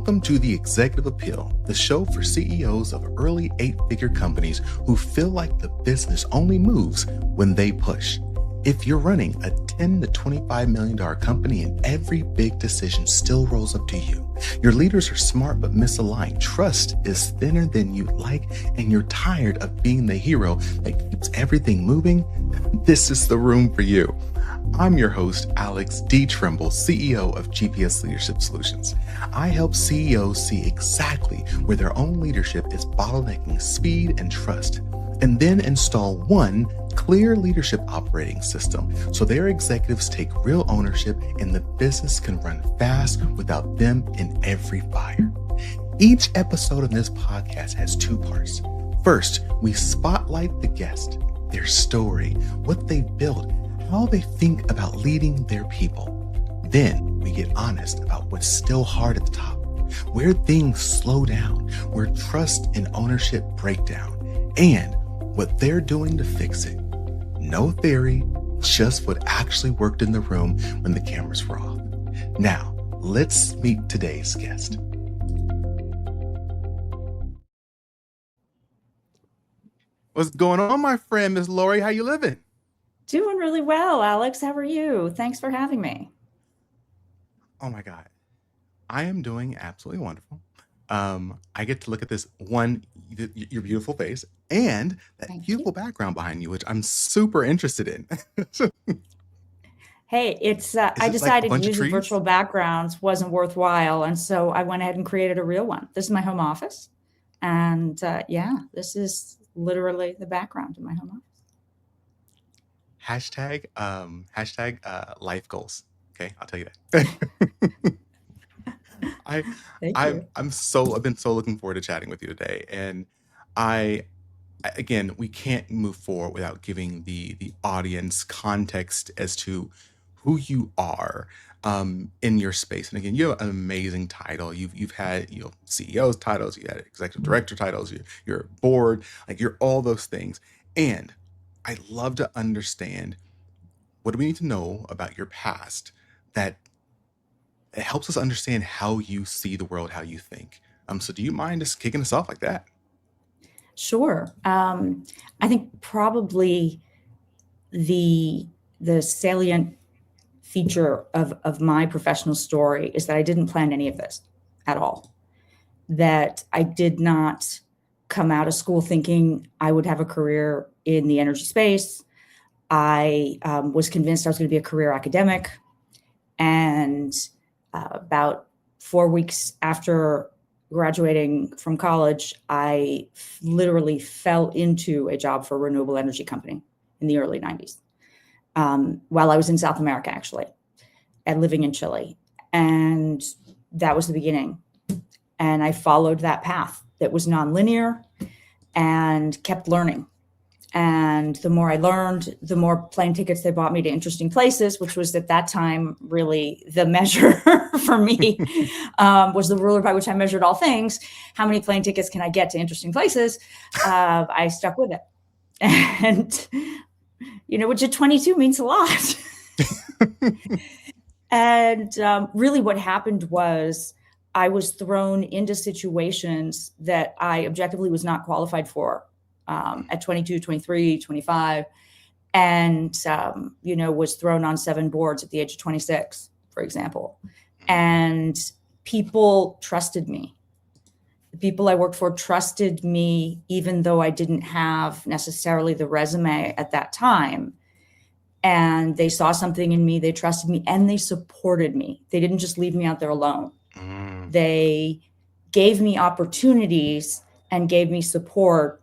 Welcome to The Executive Appeal, the show for CEOs of early 8-figure companies who feel like the business only moves when they push. If you're running a $10 to $25 million company and every big decision still rolls up to you, your leaders are smart but misaligned, trust is thinner than you'd like, and you're tired of being the hero that keeps everything moving, this is the room for you. I'm your host, Alex D. Tremble, CEO of GPS Leadership Solutions. I help CEOs see exactly where their own leadership is bottlenecking speed and trust, and then install one clear leadership operating system so their executives take real ownership and the business can run fast without them in every fire. Each episode of this podcast has 2 parts. First, we spotlight the guest, their story, what they built, how they think about leading their people. Then we get honest about what's still hard at the top, where things slow down, where trust and ownership break down, and what they're doing to fix it. No theory, just what actually worked in the room when the cameras were off. Now, let's meet today's guest. What's going on, my friend, Miss Laurie? How you living? Doing really well, Alex. How are you? Thanks for having me. Oh my God. I am doing absolutely wonderful. I get to look at this your beautiful face and that Thank beautiful background behind you, which I'm super interested in. Hey, I Is it like a decided bunch of using trees? virtual backgrounds wasn't worthwhile, and so I went ahead and created a real one. This is my home office, and this is literally the background of my home office. Hashtag life goals. Okay, I'll tell you that. Thank you. I've been so looking forward to chatting with you today. And again, we can't move forward without giving the audience context as to who you are in your space. And again, you have an amazing title. You've had CEO's titles, you had executive director titles, you're board, like you're all those things. And I'd love to understand, what do we need to know about your past that it helps us understand how you see the world, how you think. So do you mind just kicking us off like that? Sure. I think probably the salient feature of my professional story is that I didn't plan any of this at all. That I did not come out of school thinking I would have a career in the energy space. I was convinced I was going to be a career academic. And about 4 weeks after graduating from college, I literally fell into a job for a renewable energy company in the early 90s, while I was in South America, actually, and living in Chile. And that was the beginning. And I followed that path that was nonlinear and kept learning. And the more I learned, the more plane tickets they bought me to interesting places, which was at that time really the measure for me, was the ruler by which I measured all things. How many plane tickets can I get to interesting places? I stuck with it. And, which at 22 means a lot. And really what happened was I was thrown into situations that I objectively was not qualified for. At 22, 23, 25, and, was thrown on 7 boards at the age of 26, for example. And people trusted me. The people I worked for trusted me, even though I didn't have necessarily the resume at that time. And they saw something in me, they trusted me, and they supported me. They didn't just leave me out there alone. They gave me opportunities and gave me support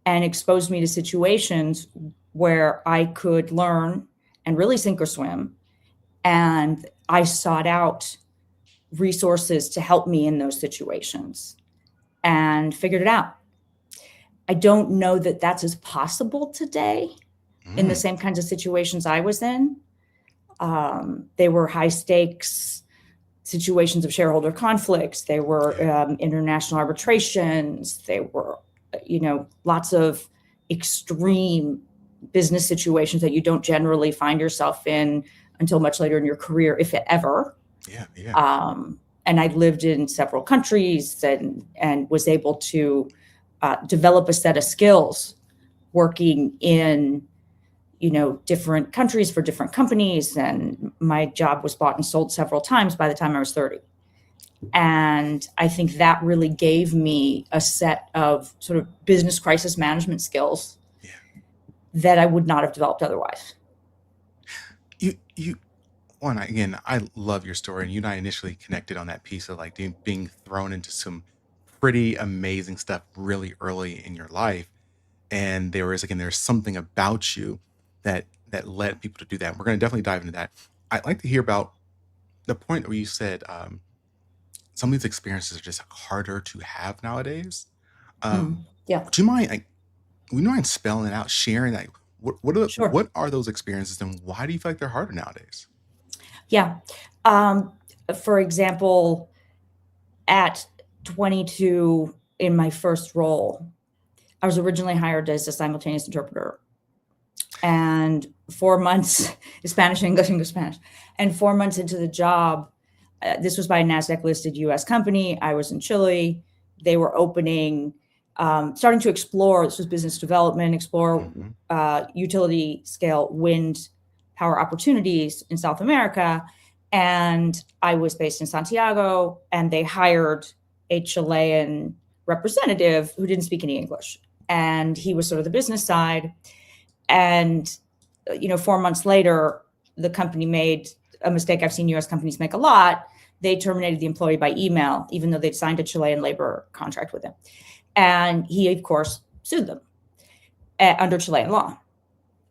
and exposed me to situations where I could learn and really sink or swim. And I sought out resources to help me in those situations and figured it out. I don't know that that's as possible today in the same kinds of situations I was in. They were high stakes situations of shareholder conflicts. They were international arbitrations. They were lots of extreme business situations that you don't generally find yourself in until much later in your career, if ever. And I lived in several countries and was able to develop a set of skills working in, different countries for different companies. And my job was bought and sold several times by the time I was 30. And I think that really gave me a set of sort of business crisis management skills that I would not have developed otherwise. I love your story, and you and I initially connected on that piece of like being thrown into some pretty amazing stuff really early in your life. And there's something about you that led people to do that. We're going to definitely dive into that. I'd like to hear about the point where you said some of these experiences are just harder to have nowadays. Yeah. Would you mind spelling it out, sharing like Sure. what are those experiences, and why do you feel like they're harder nowadays? Yeah. For example, at 22 in my first role, I was originally hired as a simultaneous interpreter. And 4 months, Spanish, English, English, Spanish. And 4 months into the job, this was by a NASDAQ listed US company. I was in Chile. They were starting to explore, this was business development, explore utility scale wind power opportunities in South America. And I was based in Santiago, and they hired a Chilean representative who didn't speak any English. And he was sort of the business side. And, 4 months later, the company made a mistake I've seen US companies make a lot. They terminated the employee by email, even though they'd signed a Chilean labor contract with him. And he, of course, sued them under Chilean law.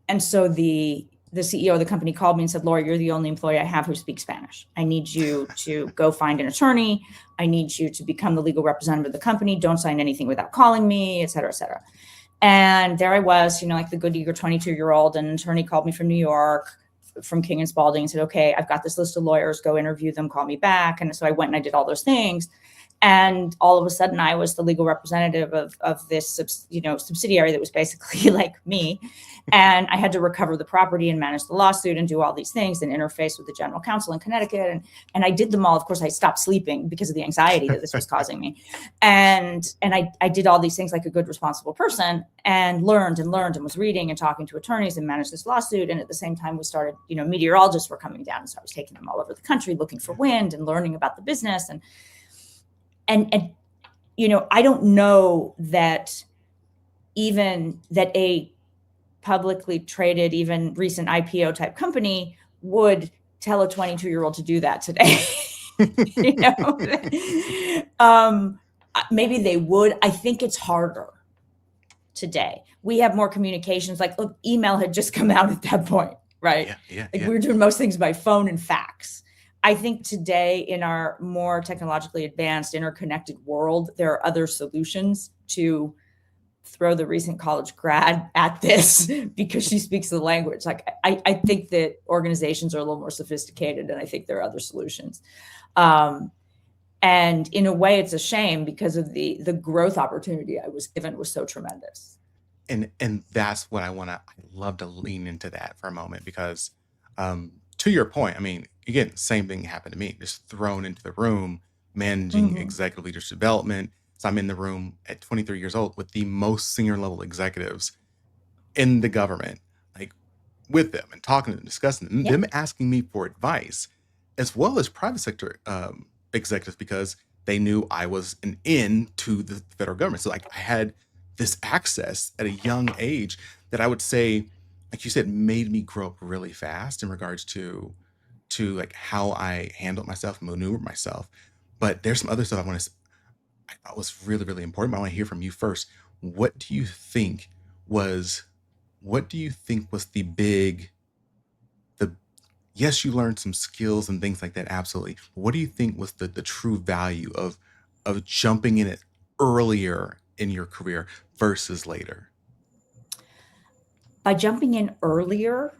And so the CEO of the company called me and said, Laurie, you're the only employee I have who speaks Spanish. I need you to go find an attorney. I need you to become the legal representative of the company. Don't sign anything without calling me, et cetera, et cetera. And there I was, like the good eager 22-year-old, and an attorney called me from New York, from King and Spalding, and said, okay, I've got this list of lawyers, go interview them, call me back. And so I went and I did all those things. And all of a sudden I was the legal representative of this, subsidiary that was basically like me. And I had to recover the property and manage the lawsuit and do all these things and interface with the general counsel in Connecticut. And I did them all. Of course, I stopped sleeping because of the anxiety that this was causing me. And I did all these things like a good, responsible person, and learned and was reading and talking to attorneys and managed this lawsuit. And at the same time, we started, meteorologists were coming down. And so I was taking them all over the country looking for wind and learning about the business. And I don't know that even that a publicly traded, even recent IPO type company would tell a 22-year-old to do that today. Maybe they would. I think it's harder today. We have more communications. Like, look, email had just come out at that point, right? We were doing most things by phone and fax. I think today, in our more technologically advanced, interconnected world, there are other solutions to throw the recent college grad at this because she speaks the language. Like, I think that organizations are a little more sophisticated, and I think there are other solutions. And in a way, it's a shame because of the growth opportunity I was given was so tremendous. And that's what I love to lean into that for a moment, because to your point, I mean, again, same thing happened to me, just thrown into the room, managing executive leadership development. So I'm in the room at 23 years old with the most senior level executives in the government, like with them and talking to them, discussing them, them asking me for advice, as well as private sector executives, because they knew I was an in to the federal government. So like I had this access at a young age that I would say, like you said, made me grow up really fast in regards to like how I handled myself, maneuvered myself. But there's some other stuff I thought was really, really important. But I want to hear from you first. What do you think was yes, you learned some skills and things like that, absolutely. What do you think was the true value of jumping in it earlier in your career versus later? By jumping in earlier,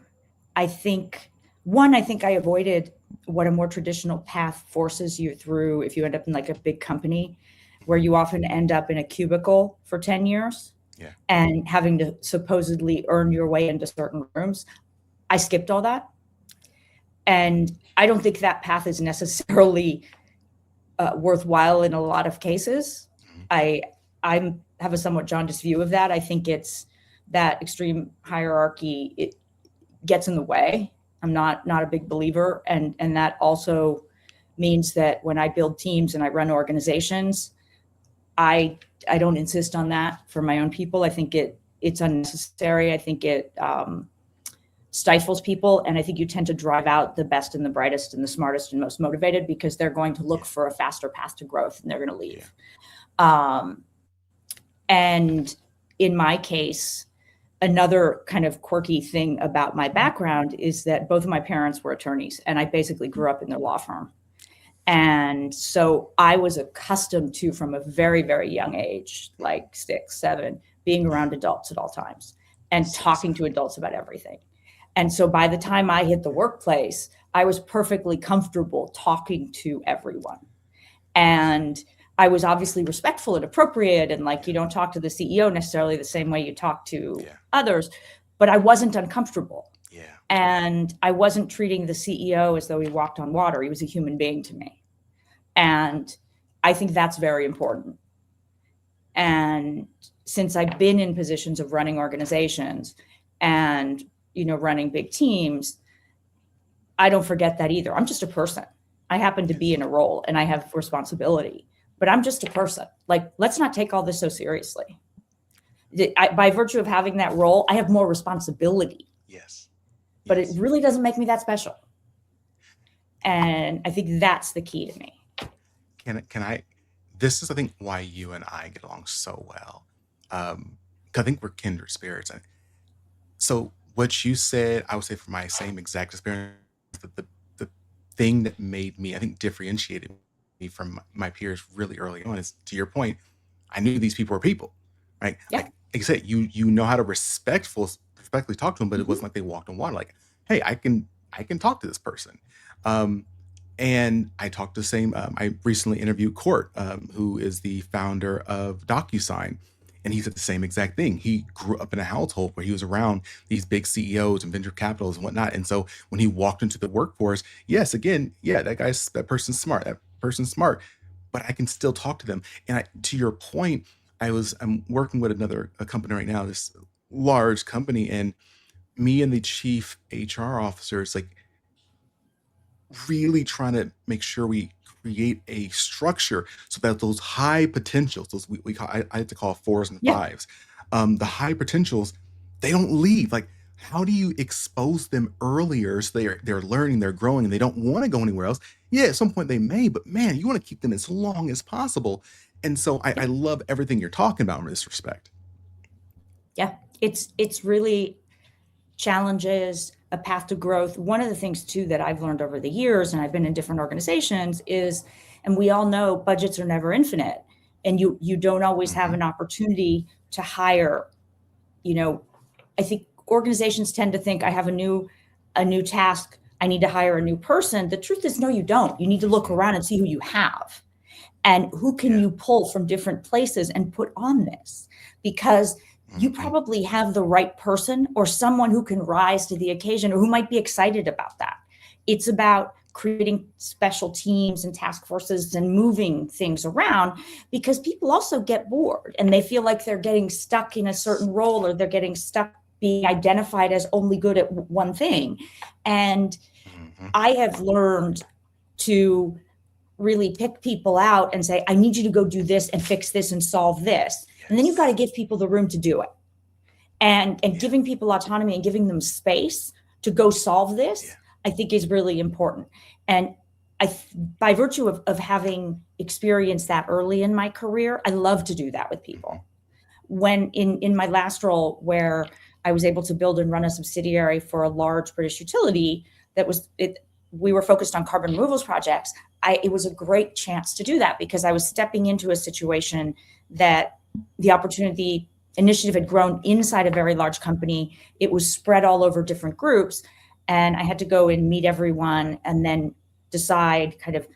I think I avoided what a more traditional path forces you through if you end up in like a big company, where you often end up in a cubicle for 10 years and having to supposedly earn your way into certain rooms. I skipped all that. And I don't think that path is necessarily worthwhile in a lot of cases. Mhm. I have a somewhat jaundiced view of that. I think it's that extreme hierarchy, it gets in the way. I'm not a big believer. And that also means that when I build teams and I run organizations, I don't insist on that for my own people. I think it's unnecessary. I think it stifles people. And I think you tend to drive out the best and the brightest and the smartest and most motivated, because they're going to look for a faster path to growth and they're going to leave. And in my case, another kind of quirky thing about my background is that both of my parents were attorneys, and I basically grew up in their law firm. And so I was accustomed to, from a very, very young age, like 6, 7, being around adults at all times and talking to adults about everything. And so by the time I hit the workplace, I was perfectly comfortable talking to everyone. And I was obviously respectful and appropriate, and like, you don't talk to the CEO necessarily the same way you talk to others, but I wasn't uncomfortable. And I wasn't treating the CEO as though he walked on water. He was a human being to me. And I think that's very important. And since I've been in positions of running organizations and, running big teams, I don't forget that either. I'm just a person. I happen to be in a role and I have responsibility, but I'm just a person. Like, let's not take all this so seriously. By virtue of having that role, I have more responsibility. But it really doesn't make me that special. And I think that's the key to me. Can I, this is, I think, why you and I get along so well. 'Cause I think we're kindred spirits. So what you said, I would say for my same exact experience, the thing that made me, I think, differentiated me from my peers really early on is, to your point, I knew these people were people, right? Like I said, you know how to respectfully talk to them, but it wasn't like they walked on water. Like, hey, I can talk to this person. And I talked to the same. I recently interviewed Court, who is the founder of DocuSign, and he said the same exact thing. He grew up in a household where he was around these big CEOs and venture capitals and whatnot. And so when he walked into the workforce, yes, again, that person's smart. That person's smart, but I can still talk to them. And to your point, I'm working with a company right now, this large company, and me and the chief HR officer is like really trying to make sure we create a structure so that those high potentials, those we call, I like to call 4s and 5s, the high potentials, they don't leave. Like, how do you expose them earlier so they're learning, they're growing, and they don't want to go anywhere else? Yeah, at some point they may, but man, you want to keep them as long as possible. And so I love everything you're talking about in this respect. Yeah, it's really challenges, a path to growth. One of the things too that I've learned over the years, and I've been in different organizations, is, and we all know budgets are never infinite, and you don't always have an opportunity to hire. I think organizations tend to think, I have a new task, I need to hire a new person. The truth is, no, you don't. You need to look around and see who you have and who can you pull from different places and put on this, because you probably have the right person or someone who can rise to the occasion or who might be excited about that. It's about creating special teams and task forces and moving things around, because people also get bored and they feel like they're getting stuck in a certain role, or they're getting stuck being identified as only good at one thing. And I have learned to really pick people out and say, I need you to go do this and fix this and solve this. And then you've got to give people the room to do it. And giving people autonomy and giving them space to go solve this, I think, is really important. And by virtue of having experienced that early in my career, I love to do that with people. When in my last role, where I was able to build and run a subsidiary for a large British utility we were focused on carbon removals projects. It was a great chance to do that, because I was stepping into a situation that the opportunity initiative had grown inside a very large company. It was spread all over different groups, and I had to go and meet everyone and then decide kind of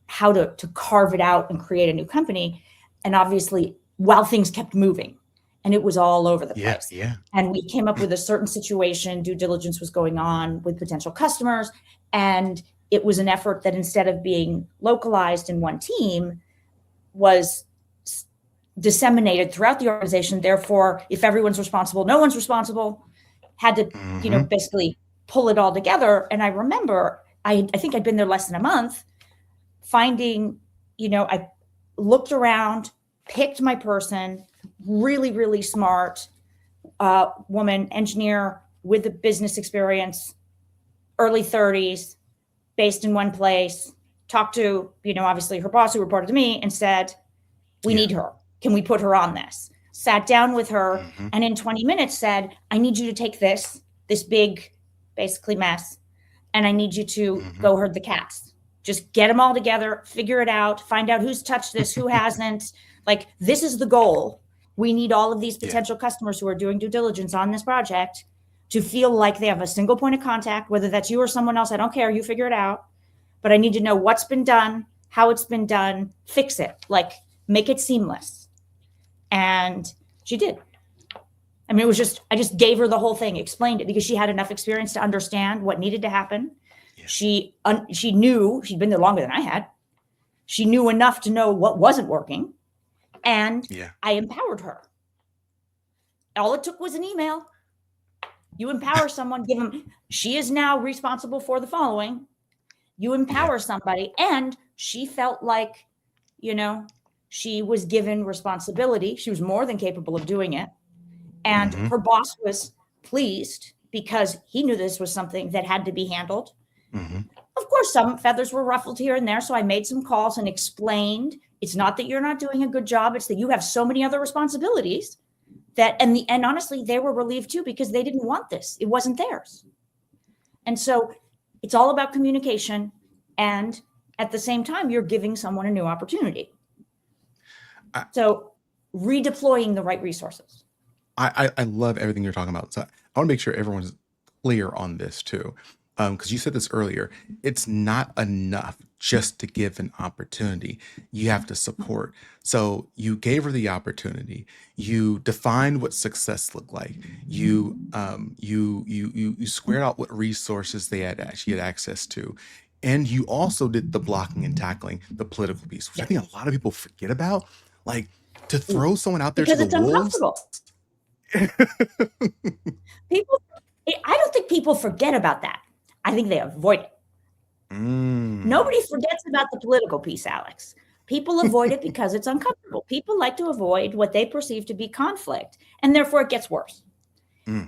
how to carve it out and create a new company. And obviously, while things kept moving, and it was all over the place. And we came up with a certain situation, due diligence was going on with potential customers, and it was an effort that instead of being localized in one team was disseminated throughout the organization. Therefore, if everyone's responsible, no one's responsible, had to, basically pull it all together. And I remember, I think I'd been there less than a month, finding, I looked around, picked my person, really, really smart woman, engineer with a business experience, early 30s, based in one place, talked to, obviously her boss who reported to me and said, we need her. Can we put her on this? Sat down with her and in 20 minutes said, I need you to take this big, basically mess, and I need you to go herd the cats. Just get them all together, figure it out, find out who's touched this, who hasn't. Like, this is the goal. We need all of these potential customers who are doing due diligence on this project to feel like they have a single point of contact, whether that's you or someone else. I don't care. You figure it out. But I need to know what's been done, how it's been done, fix it, like make it seamless. And she did. I mean, I just gave her the whole thing, explained it, because she had enough experience to understand what needed to happen. Yeah. She knew, she'd been there longer than I had. She knew enough to know what wasn't working. And I empowered her. All it took was an email. You empower someone, give them, she is now responsible for the following. You empower somebody, and she felt like, she was given responsibility. She was more than capable of doing it. And her boss was pleased because he knew this was something that had to be handled. Of course, some feathers were ruffled here and there. So I made some calls and explained, it's not that you're not doing a good job. It's that you have so many other responsibilities that, and honestly, they were relieved too, because they didn't want this. It wasn't theirs. And so it's all about communication. And at the same time, you're giving someone a new opportunity. So redeploying the right resources. I love everything you're talking about. So I want to make sure everyone's clear on this too. Because you said this earlier, it's not enough just to give an opportunity. You have to support. So you gave her the opportunity. You defined what success looked like. You squared out what resources she had access to. And you also did the blocking and tackling, the political piece, which I think a lot of people forget about. Like, to throw someone out there because to the wolves. I don't think people forget about that. I think they avoid it. Nobody forgets about the political piece, Alex. People avoid it because it's uncomfortable. People like to avoid what they perceive to be conflict, and therefore it gets worse.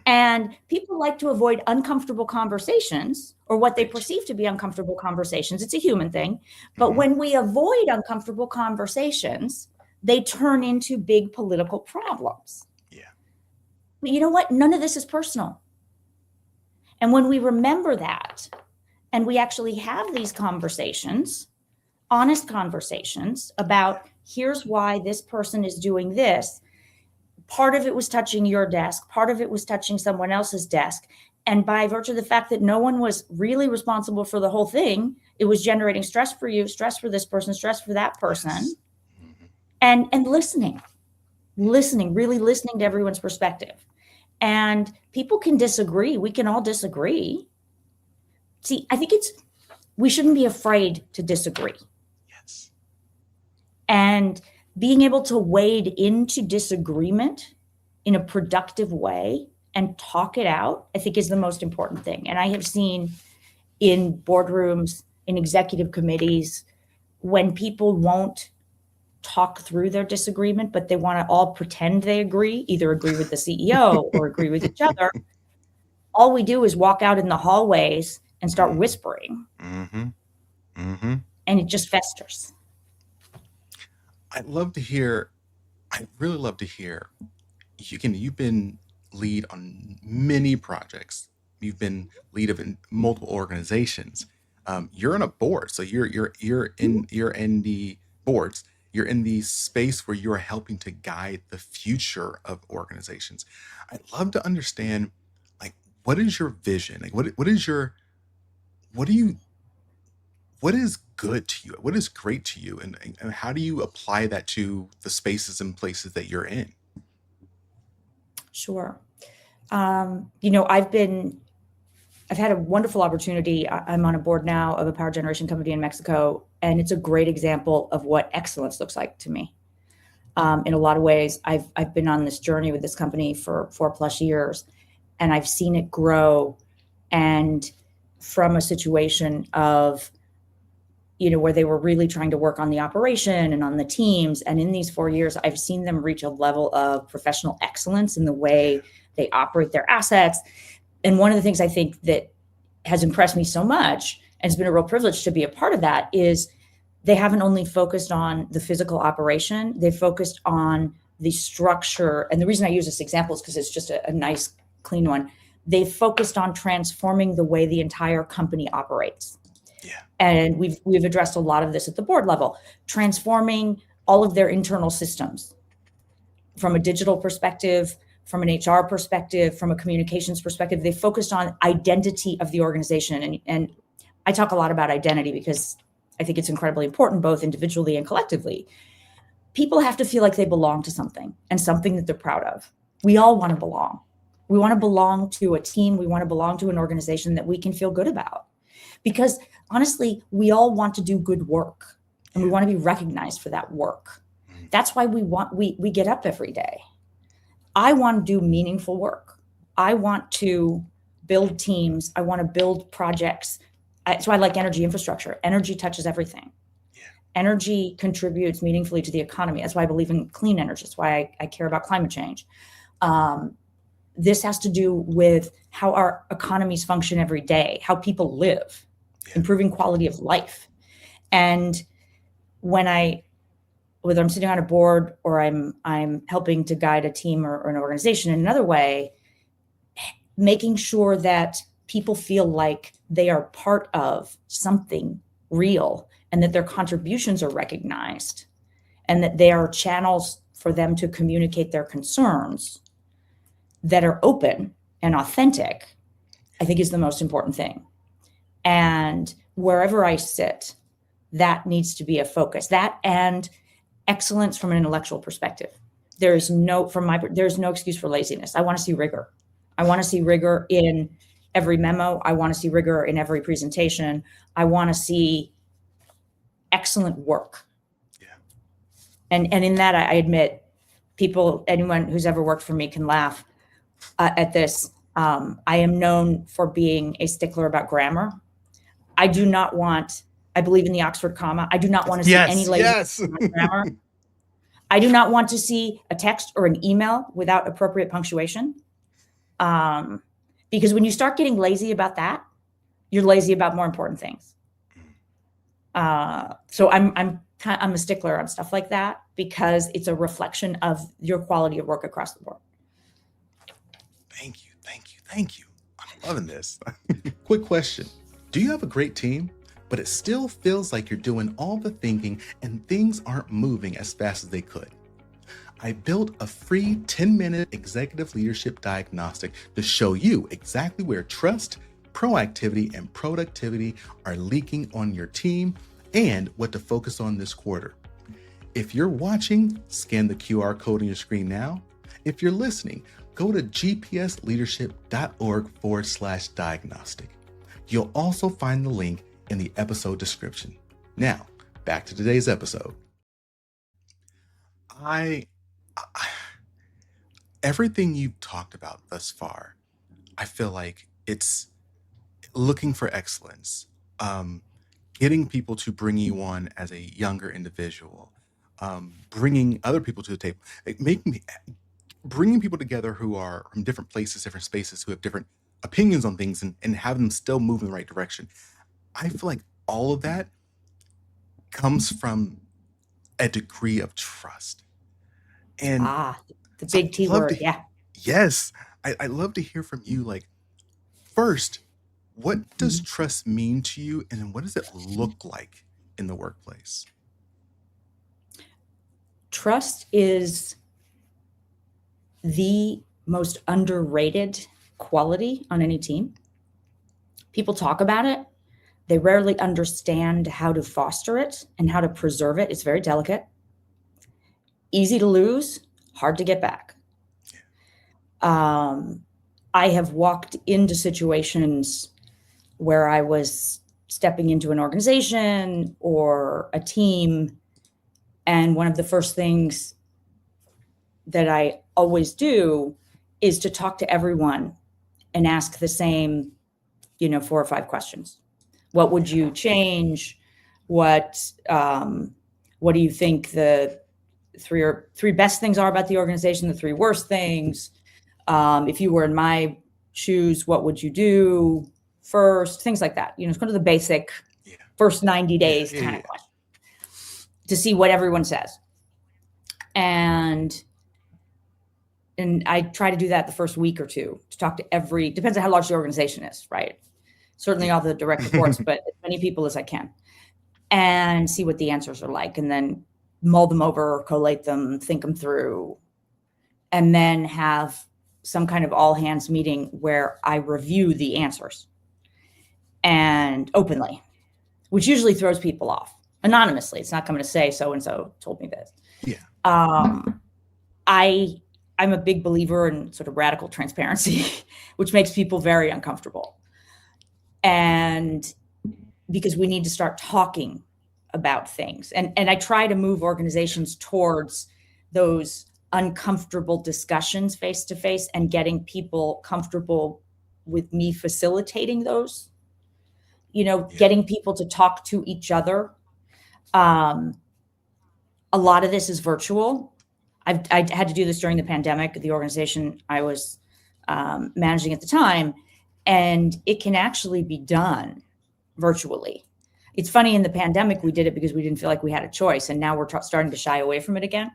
And people like to avoid uncomfortable conversations, or what they perceive to be uncomfortable conversations. It's a human thing. But when we avoid uncomfortable conversations, they turn into big political problems. But you know what? None of this is personal. And when we remember that, and we actually have these conversations, honest conversations about, here's why this person is doing this. Part of it was touching your desk. Part of it was touching someone else's desk. And by virtue of the fact that no one was really responsible for the whole thing, it was generating stress for you, stress for this person, stress for that person. And listening, really listening to everyone's perspective. And people can disagree. We can all disagree. See, I think we shouldn't be afraid to disagree. Yes. And being able to wade into disagreement in a productive way and talk it out, I think, is the most important thing. And I have seen in boardrooms, in executive committees, when people won't talk through their disagreement, but they want to all pretend they agree, either agree with the CEO or agree with each other. All we do is walk out in the hallways and start whispering. And it just festers. I really love to hear, you've been lead on many projects. You've been lead of multiple organizations. You're in a board, so you're in the boards. You're in the space where you're helping to guide the future of organizations. I'd love to understand, like, what is your vision? Like, what is good to you? What is great to you? And how do you apply that to the spaces and places that you're in? Sure. I've been I've had a wonderful opportunity. I'm on a board now of a power generation company in Mexico, and it's a great example of what excellence looks like to me. In a lot of ways, I've been on this journey with this company for 4+ years, and I've seen it grow. And from a situation of, where they were really trying to work on the operation and on the teams, and in these 4 years, I've seen them reach a level of professional excellence in the way they operate their assets. And one of the things I think that has impressed me so much, and it's been a real privilege to be a part of that, is they haven't only focused on the physical operation, they've focused on the structure. And the reason I use this example is because it's just a nice, clean one. They've focused on transforming the way the entire company operates. Yeah. And we've addressed a lot of this at the board level, transforming all of their internal systems from a digital perspective, from an HR perspective, from a communications perspective. They focused on identity of the organization. And I talk a lot about identity because I think it's incredibly important, both individually and collectively. People have to feel like they belong to something, and something that they're proud of. We all want to belong. We want to belong to a team. We want to belong to an organization that we can feel good about. Because honestly, we all want to do good work, and we want to be recognized for that work. That's why we get up every day. I want to do meaningful work. I want to build teams. I want to build projects. So I like energy infrastructure. Energy touches everything. Yeah. Energy contributes meaningfully to the economy. That's why I believe in clean energy. That's why I care about climate change. This has to do with how our economies function every day, how people live, improving quality of life. And whether I'm sitting on a board or I'm helping to guide a team or an organization in another way, making sure that people feel like they are part of something real, and that their contributions are recognized, and that they are channels for them to communicate their concerns that are open and authentic, I think is the most important thing. And wherever I sit, that needs to be a focus. That and excellence from an intellectual perspective. There's no excuse for laziness. I want to see rigor. I want to see rigor in every memo. I want to see rigor in every presentation. I want to see excellent work. Yeah. And in that, I admit, anyone who's ever worked for me can laugh at this. I am known for being a stickler about grammar. I believe in the Oxford comma. I do not want to see any laziness in my grammar. I do not want to see a text or an email without appropriate punctuation. Because when you start getting lazy about that, you're lazy about more important things. So I'm a stickler on stuff like that, because it's a reflection of your quality of work across the board. Thank you. I'm loving this. Quick question. Do you have a great team, but it still feels like you're doing all the thinking and things aren't moving as fast as they could? I built a free 10-minute executive leadership diagnostic to show you exactly where trust, proactivity, and productivity are leaking on your team, and what to focus on this quarter. If you're watching, scan the QR code on your screen now. If you're listening, go to gpsleadership.org/diagnostic. You'll also find the link in the episode description. Now, back to today's episode. Everything you've talked about thus far, I feel like it's looking for excellence, getting people to bring you on as a younger individual, bringing other people to the table, bringing people together who are from different places, different spaces, who have different opinions on things, and have them still move in the right direction. I feel like all of that comes from a degree of trust. And the big T word. Yeah. Yes. I'd love to hear from you. Like, first, what does trust mean to you? And then what does it look like in the workplace? Trust is the most underrated quality on any team. People talk about it. They rarely understand how to foster it and how to preserve it. It's very delicate. Easy to lose, hard to get back. I have walked into situations where I was stepping into an organization or a team. And one of the first things that I always do is to talk to everyone and ask the same, 4 or 5 questions. What would you change? What do you think the three best things are about the organization, the 3 worst things? If you were in my shoes, what would you do first? Things like that. It's kind of the basic first 90 days kind of question to see what everyone says. And I try to do that the first week or 2 to talk to depends on how large the organization is, right? Certainly all the direct reports, but as many people as I can, and see what the answers are like, and then mull them over, collate them, think them through, and then have some kind of all hands meeting where I review the answers and openly, which usually throws people off. Anonymously, it's not coming to say so-and-so told me this. Yeah. I'm a big believer in sort of radical transparency, which makes people very uncomfortable. And because we need to start talking about things. And I try to move organizations towards those uncomfortable discussions face to face and getting people comfortable with me facilitating those, getting people to talk to each other. A lot of this is virtual. I had to do this during the pandemic, the organization I was managing at the time, and it can actually be done virtually. It's funny, in the pandemic, we did it because we didn't feel like we had a choice, and now we're starting to shy away from it again.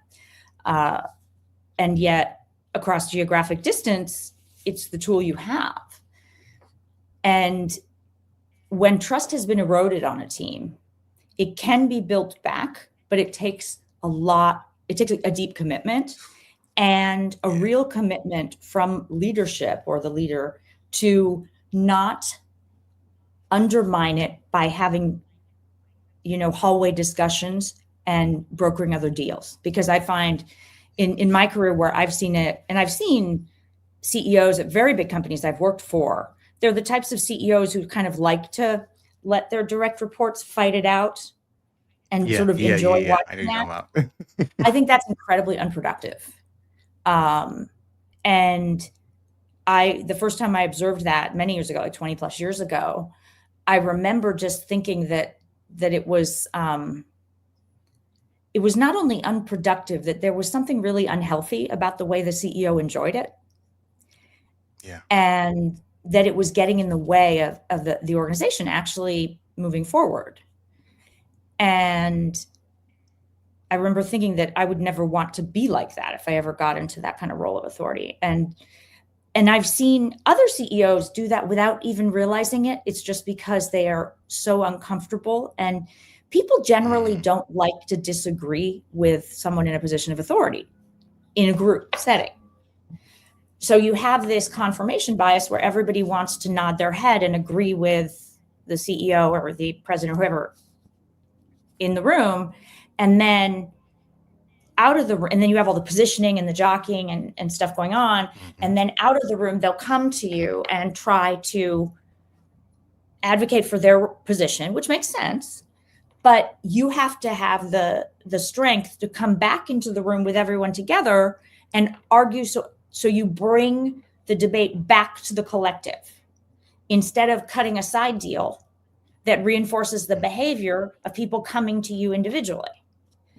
And yet, across geographic distance, it's the tool you have. And when trust has been eroded on a team, it can be built back, but it takes a deep commitment and a real commitment from leadership or the leader to not undermine it by having, hallway discussions and brokering other deals. Because I find in my career where I've seen it, and I've seen CEOs at very big companies I've worked for, they're the types of CEOs who kind of like to let their direct reports fight it out and sort of enjoy watching that. I think that's incredibly unproductive. And the first time I observed that many years ago, like 20 plus years ago, I remember just thinking that it was not only unproductive, that there was something really unhealthy about the way the CEO enjoyed it. Yeah. And that it was getting in the way of the organization actually moving forward. And I remember thinking that I would never want to be like that if I ever got into that kind of role of authority. And I've seen other CEOs do that without even realizing it. It's just because they are so uncomfortable. And people generally don't like to disagree with someone in a position of authority in a group setting. So you have this confirmation bias where everybody wants to nod their head and agree with the CEO or the president or whoever in the room. And then and then you have all the positioning and the jockeying and stuff going on. And then out of the room, they'll come to you and try to advocate for their position, which makes sense. But you have to have the strength to come back into the room with everyone together and argue. So you bring the debate back to the collective instead of cutting a side deal that reinforces the behavior of people coming to you individually,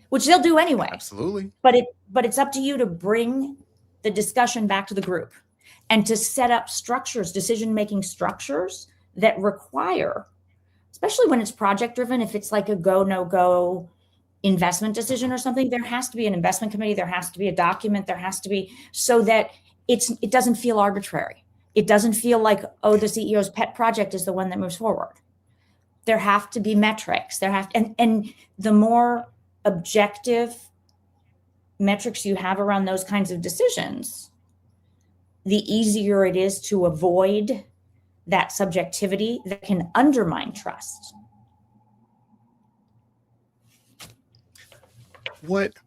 which they'll do anyway. Absolutely. But it's up to you to bring the discussion back to the group and to set up structures, decision-making structures that require, especially when it's project driven, if it's like a go, no go investment decision or something, there has to be an investment committee, there has to be a document, there has to be, so that it doesn't feel arbitrary. It doesn't feel like, oh, the CEO's pet project is the one that moves forward. There have to be metrics. And the more objective metrics you have around those kinds of decisions, the easier it is to avoid that subjectivity that can undermine trust.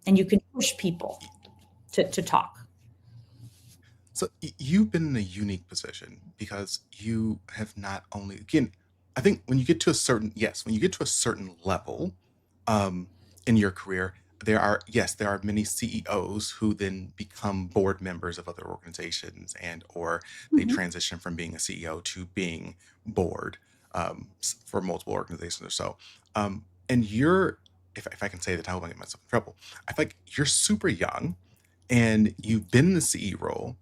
And you can push people to talk. So you've been in a unique position because you have not only, again, I think when you get to a certain, level, um, in your career, there are many CEOs who then become board members of other organizations, and or they Mhm. transition from being a CEO to being board, for multiple organizations or so. And you're, if I can say that, I won't get myself in trouble. I feel like you're super young, and you've been in the CEO role.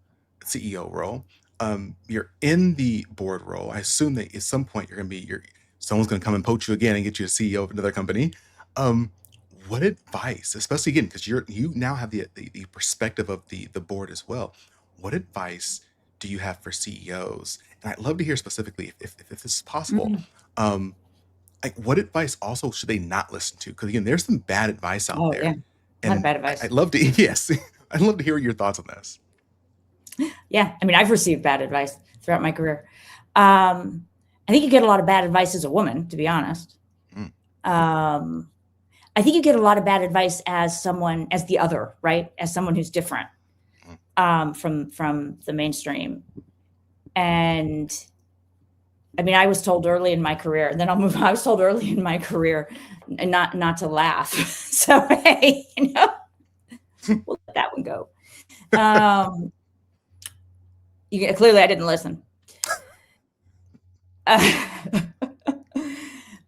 You're in the board role. I assume that at some point someone's going to come and poach you again and get you a CEO of another company. Um, what advice, especially again, because you now have the perspective of the board as well. What advice do you have for CEOs? And I'd love to hear specifically, if this is possible. Mhm. Um, like, what advice also should they not listen to? Because again, there's some bad advice out Oh, yeah. there, A lot of and bad advice. I'd love to, yes, I'd love to hear your thoughts on this. Yeah. I mean, I've received bad advice throughout my career. I think you get a lot of bad advice as a woman, to be honest. Mm, Um, I think you get a lot of bad advice as someone, as the other, right? As someone who's different, mm. from the mainstream. And I mean, I was told early in my career, and then I'll move on. I was told early in my career, and not to laugh. So hey, we'll let that one go. Clearly, I didn't listen.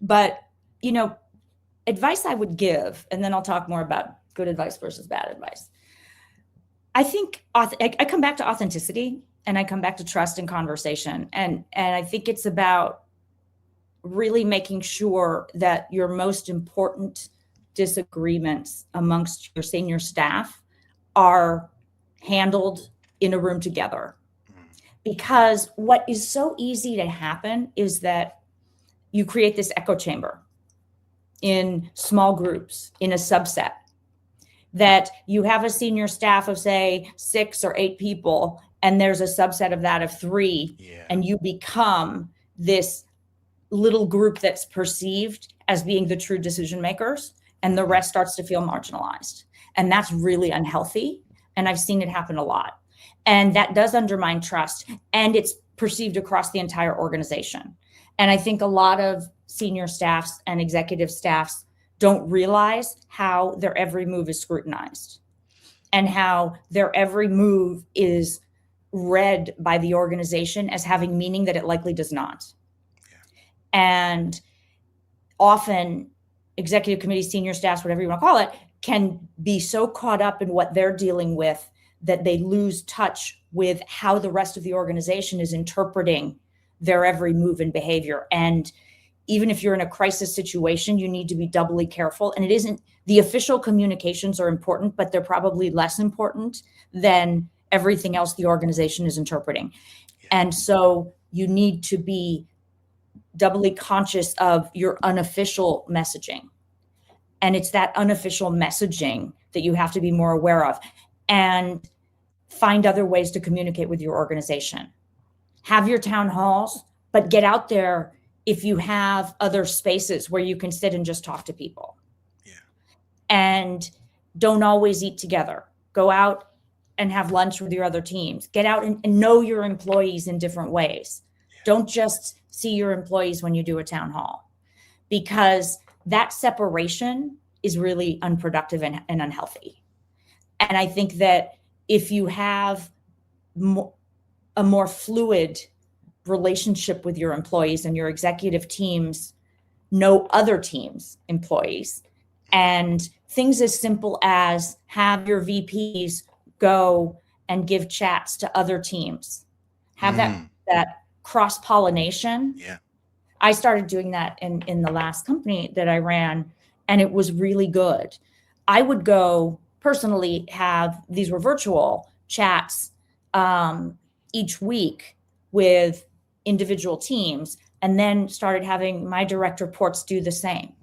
But advice I would give, and then I'll talk more about good advice versus bad advice. I think I come back to authenticity, and I come back to trust and conversation, and I think it's about really making sure that your most important disagreements amongst your senior staff are handled in a room together. Because what is so easy to happen is that you create this echo chamber in small groups, in a subset, that you have a senior staff of, say, 6 or 8 people, and there's a subset of that of 3, Yeah. and you become this little group that's perceived as being the true decision makers, and the rest starts to feel marginalized. And that's really unhealthy. And I've seen it happen a lot. And that does undermine trust, and it's perceived across the entire organization. And I think a lot of senior staffs and executive staffs don't realize how their every move is scrutinized, and how their every move is read by the organization as having meaning that it likely does not. Yeah. And often executive committee, senior staffs, whatever you want to call it, can be so caught up in what they're dealing with that they lose touch with how the rest of the organization is interpreting their every move and behavior. And even if you're in a crisis situation, you need to be doubly careful. And it isn't, the official communications are important, but they're probably less important than everything else the organization is interpreting. Yeah. And so you need to be doubly conscious of your unofficial messaging. And it's that unofficial messaging that you have to be more aware of, and find other ways to communicate with your organization. Have your town halls, but get out there if you have other spaces where you can sit and just talk to people. Yeah. And don't always eat together. Go out and have lunch with your other teams. Get out and know your employees in different ways. Yeah. Don't just see your employees when you do a town hall, because that separation is really unproductive and unhealthy. And I think that if you have a more fluid relationship with your employees, and your executive teams know other teams' employees, and things as simple as have your VPs go and give chats to other teams, have that cross-pollination. Yeah. I started doing that in the last company that I ran, and it was really good. I would go personally have, these were virtual chats each week with individual teams, and then started having my direct reports do the same.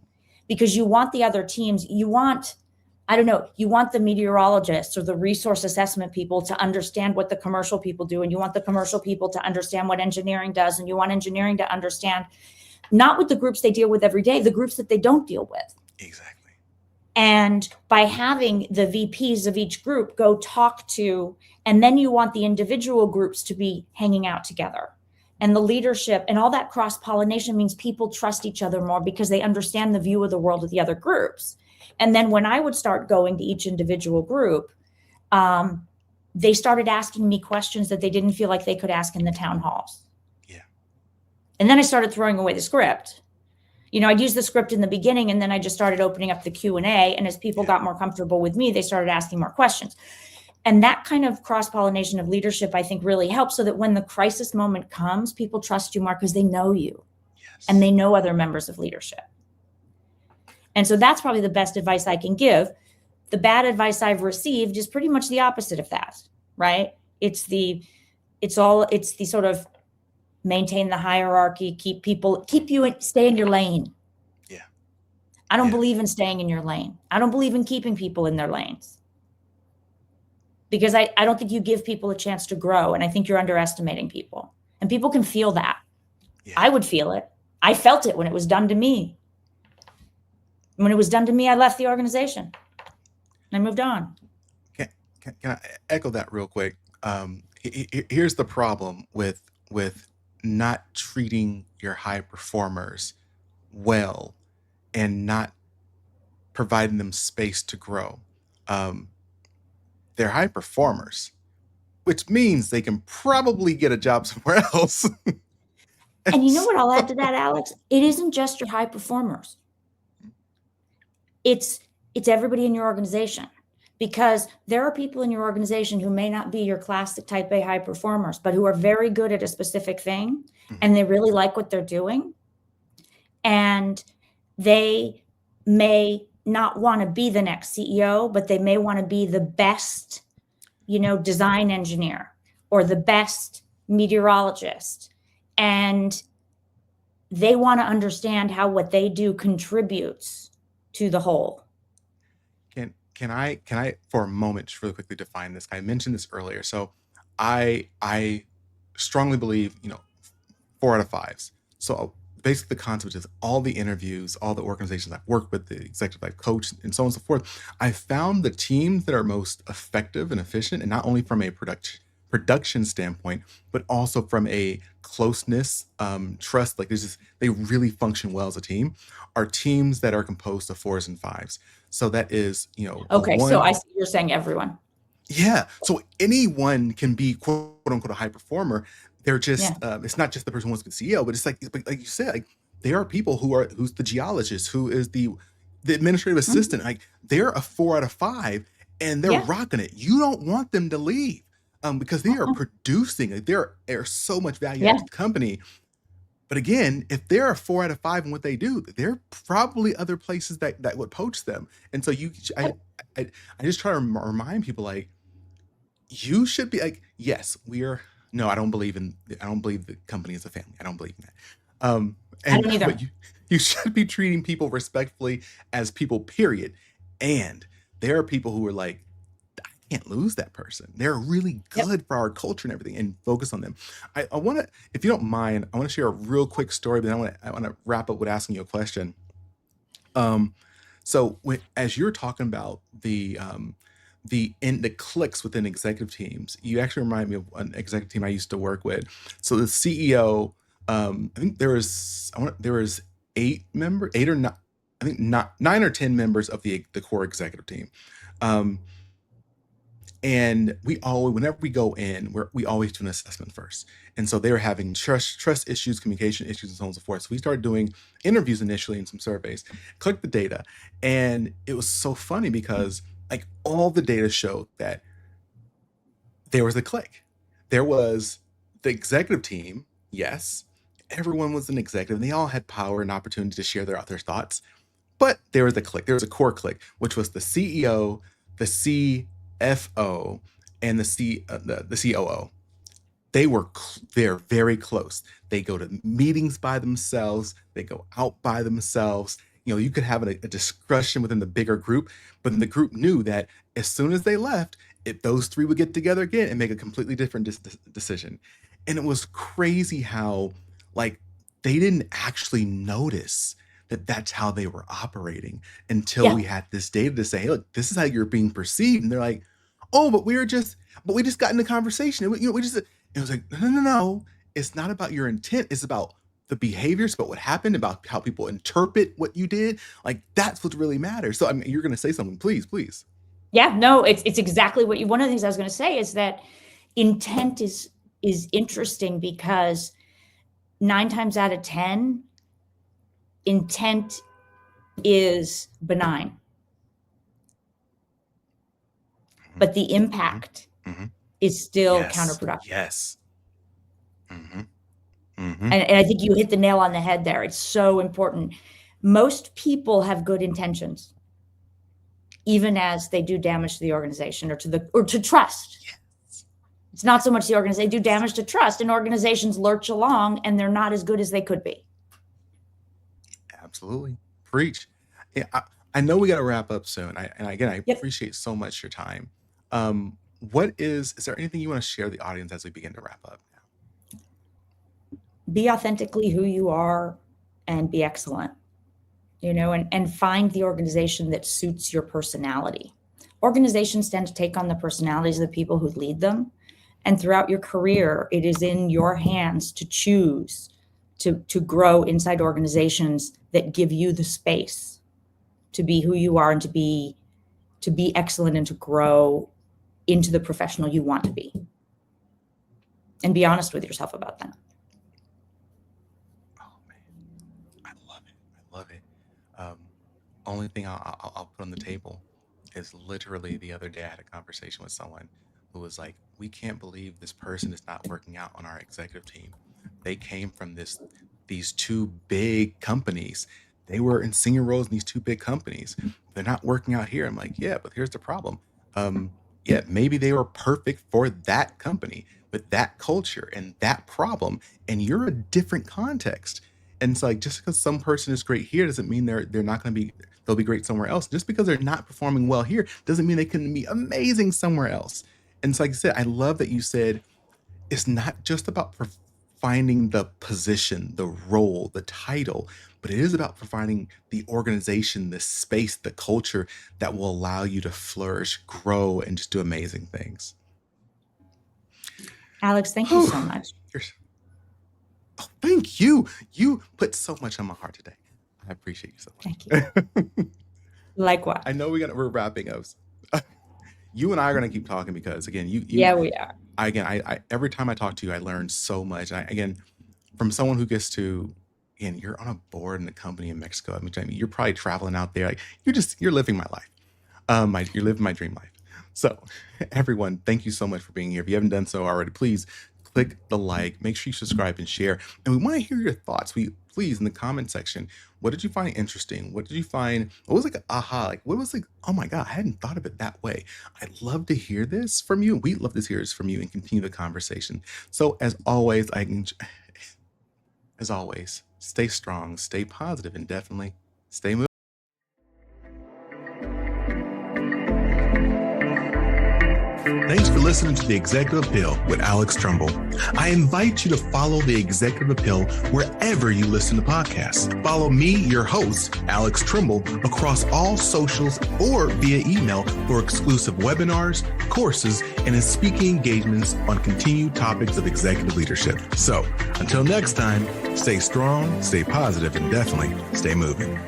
Because you want the other teams, you want the meteorologists or the resource assessment people to understand what the commercial people do, and you want the commercial people to understand what engineering does, and you want engineering to understand, not with the groups they deal with every day, the groups that they don't deal with. Exactly. And by having the VPs of each group go talk to, and then you want the individual groups to be hanging out together. And the leadership and all that cross-pollination means people trust each other more because they understand the view of the world of the other groups. And then when I would start going to each individual group, they started asking me questions that they didn't feel like they could ask in the town halls. Yeah. And then I started throwing away the script. I'd use the script in the beginning, and then I just started opening up the Q&A. And as people got more comfortable with me, they started asking more questions. And that kind of cross-pollination of leadership, I think, really helps so that when the crisis moment comes, people trust you more because they know you. Yes. And they know other members of leadership. And so that's probably the best advice I can give. The bad advice I've received is pretty much the opposite of that, right? It's the sort of maintain the hierarchy, stay in your lane. Yeah. I don't believe in staying in your lane. I don't believe in keeping people in their lanes. Because I don't think you give people a chance to grow. And I think you're underestimating people. And people can feel that. Yeah. I would feel it. I felt it when it was done to me. When it was done to me, I left the organization. And I moved on. Can I echo that real quick? Here's the problem with not treating your high performers well and not providing them space to grow. They're high performers, which means they can probably get a job somewhere else. And you know what I'll add to that, Alex? It isn't just your high performers. It's everybody in your organization, because there are people in your organization who may not be your classic type A high performers, but who are very good at a specific thing, and they really like what they're doing. And they may not want to be the next CEO, but they may want to be the best, design engineer or the best meteorologist. And they want to understand how what they do contributes to the whole. Can I for a moment really quickly define this? I mentioned this earlier. So I strongly believe, 4 out of 5s. So basically the concept is all the interviews, all the organizations I've worked with, the executive I've coached, and so on and so forth, I found the teams that are most effective and efficient, and not only from a production standpoint, but also from a closeness, trust, like they really function well as a team, are teams that are composed of 4s and 5s. So that is, okay. So I see you're saying everyone. Yeah. So anyone can be quote unquote a high performer. They're just, it's not just the person who wants to be CEO, but it's like you said, like there are people who's the geologist, who is the administrative assistant. Like they're a 4 out of 5 and they're rocking it. You don't want them to leave because they are producing, like they're so much value to the company. But again, if they're a 4 out of 5 in what they do, there are probably other places that would poach them. And so I just try to remind people, like, you should be like, yes, no, I don't believe the company is a family. I don't believe in that. I don't either. But you should be treating people respectfully as people, period. And there are people who are like, I can't lose that person. They're really good for our culture and everything, and focus on them. I want to, if you don't mind, I want to share a real quick story, but I want to wrap up with asking you a question. So as you're talking about the clicks within executive teams, you actually remind me of an executive team I used to work with. So the CEO, I think there was 8 or 9, I think 9 or 10 members of the core executive team. And whenever we go in, we always do an assessment first. And so they were having trust issues, communication issues, and so on and so forth. So we started doing interviews initially and some surveys, clicked the data. And it was so funny because like all the data showed that there was a click. There was the executive team. Yes, everyone was an executive. And they all had power and opportunity to share their thoughts. But there was a click. There was a core click, which was the CEO, the CFO, and the COO. They're very close. They go to meetings by themselves. They go out by themselves. You could have a discussion within the bigger group, but the group knew that as soon as they left, those 3 would get together again and make a completely different decision. And it was crazy how, like, they didn't actually notice that that's how they were operating until we had this data to say, hey, look, this is how you're being perceived. And they're like, oh, but we just got in the conversation. It was like, no. it's not about your intent. It's about the behaviors, about what happened, about how people interpret what you did. Like that's what really matters. So I mean, you're going to say something, please, please. Yeah, no, it's exactly what one of the things I was going to say is that intent is interesting because 9 times out of 10, intent is benign, but the impact is still counterproductive. Yes. And I think you hit the nail on the head there. It's so important. Most people have good intentions, even as they do damage to the organization or to trust. Yes. It's not so much the organization, they do damage to trust, and organizations lurch along and they're not as good as they could be. Absolutely. Preach. Yeah, I know we got to wrap up soon. I appreciate so much your time. Is there anything you want to share with the audience as we begin to wrap up now? Be authentically who you are and be excellent, and find the organization that suits your personality. Organizations tend to take on the personalities of the people who lead them. And throughout your career, it is in your hands to choose to grow inside organizations that give you the space to be who you are and to be excellent and to grow into the professional you want to be. And be honest with yourself about that. Oh man, I love it. Only thing I'll put on the table is literally the other day I had a conversation with someone who was like, we can't believe this person is not working out on our executive team. They came from these 2 big companies. They were in senior roles in these 2 big companies. They're not working out here. I'm like, yeah, but here's the problem. Yeah, maybe they were perfect for that company, but that culture and that problem, and you're a different context. And it's like, just because some person is great here doesn't mean they're not going to be, they'll be great somewhere else. Just because they're not performing well here doesn't mean they couldn't be amazing somewhere else. And it's like I said, I love that you said, it's not just about finding the position, the role, the title, but it is about providing the organization, the space, the culture that will allow you to flourish, grow, and just do amazing things. Alex, thank you so much. Oh, thank you. You put so much on my heart today. I appreciate you so much. Thank you. Likewise. I know we're wrapping up. You and I are going to keep talking because, again, yeah, we are. I every time I talk to you, I learn so much. Again, from someone who gets to, again, you're on a board in a company in Mexico. I mean, you're probably traveling out there. Like you're living my life. You're living my dream life. So everyone, thank you so much for being here. If you haven't done so already, please click the like, make sure you subscribe and share. And we want to hear your thoughts. Please, in the comment section, what did you find interesting? What did you find? What was like an aha? Like, what was like, oh my God, I hadn't thought of it that way. I'd love to hear this from you. We'd love to hear this from you and continue the conversation. So as always, stay strong, stay positive, and definitely stay moving. Thanks for listening to The Executive Appeal with Alex Tremble. I invite you to follow The Executive Appeal wherever you listen to podcasts. Follow me, your host, Alex Tremble, across all socials or via email for exclusive webinars, courses, and speaking engagements on continued topics of executive leadership. So until next time, stay strong, stay positive, and definitely stay moving.